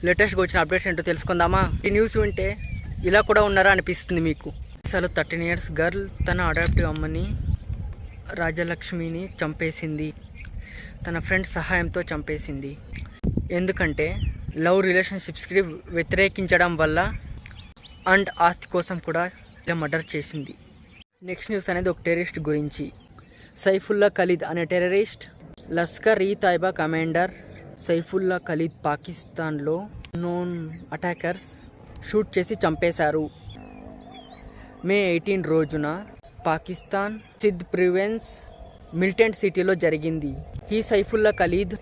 లేటెస్ట్గా వచ్చిన అప్డేట్స్ ఏంటో తెలుసుకుందామా? ఈ న్యూస్ వింటే ఇలా కూడా ఉన్నారా అనిపిస్తుంది మీకు. అసలు 13 years గర్ల్ తన అడాప్టివ్ అమ్మని రాజలక్ష్మిని చంపేసింది. తన ఫ్రెండ్స్ సహాయంతో చంపేసింది. ఎందుకంటే లవ్ రిలేషన్షిప్స్కి వ్యతిరేకించడం వల్ల అండ్ ఆస్తి కోసం కూడా ఇలా మర్డర్ చేసింది. నెక్స్ట్ న్యూస్ అనేది ఒక టెర్రరిస్ట్ గురించి. సైఫుల్లా ఖలీద్ అనే టెర్రరిస్ట్ లష్కర్ ఈ తైబా కమాండర్ సైఫుల్లా ఖలీద్ పాకిస్తాన్లో నోన్ అటాకర్స్ షూట్ చేసి చంపేశారు. మే 18 రోజున పాకిస్తాన్ సింధ్ ప్రివెన్స్ మిలిటెంట్ సిటీలో జరిగింది. ఈ సైఫుల్లా ఖలీద్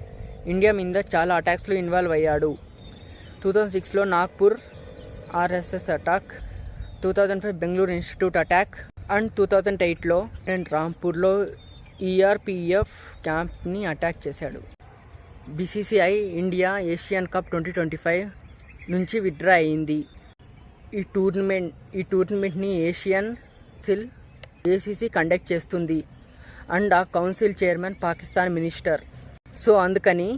ఇండియా మీద చాలా అటాక్స్లో ఇన్వాల్వ్ అయ్యాడు. 2006లో Nagpur RSS attack, 2005 Bengaluru institute attack and 2008లో రాంపూర్లో ERPF క్యాంప్ని అటాక్ చేశాడు. BCCI ఇండియా ఏషియన్ కప్ 2025 నుంచి విత్డ్రా అయింది. ఈ టూర్నమెంట్ని ఏషియన్ కౌన్సిల్ ACC కండక్ట్ చేస్తుంది అండ్ ఆ council chairman Pakistan minister. So అందుకని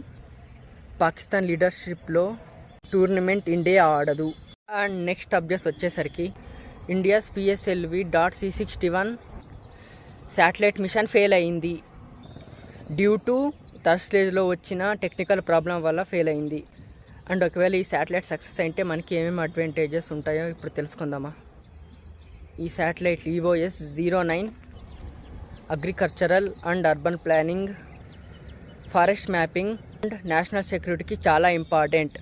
పాకిస్తాన్ లీడర్షిప్లో టూర్నమెంట్ ఇండియా ఆడదు. అండ్ నెక్స్ట్ అప్డేట్స్ వచ్చేసరికి India's PSLV.C61 satellite mission fail అయింది. డ్యూ టు థర్డ్ స్టేజ్లో వచ్చిన టెక్నికల్ ప్రాబ్లం వల్ల ఫెయిల్ అయింది. అండ్ ఒకవేళ ఈ శాటిలైట్ సక్సెస్ అయితే మనకి ఏమేమి అడ్వాంటేజెస్ ఉంటాయో ఇప్పుడు తెలుసుకుందామా. ఈ satellite EOS-09 agricultural and urban planning, forest mapping and national సెక్యూరిటీకి చాలా ఇంపార్టెంట్.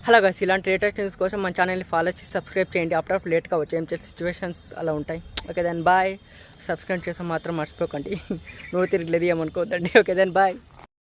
అలాగే ఇలాంటి లేటెస్ట్ న్యూస్ కోసం మన ఛానల్ని ఫాలో చేసి సబ్స్క్రైబ్ చేయండి. అప్పుడప్పుడు లేట్గా వచ్చే సిచ్యువేషన్స్ అలా ఉంటాయి. Okay then bye. సబ్స్క్రైబ్ చేసాం మాత్రం మర్చిపోకండి. నో తిరగలేదు ఏమనుకోవద్దండి. Okay then bye.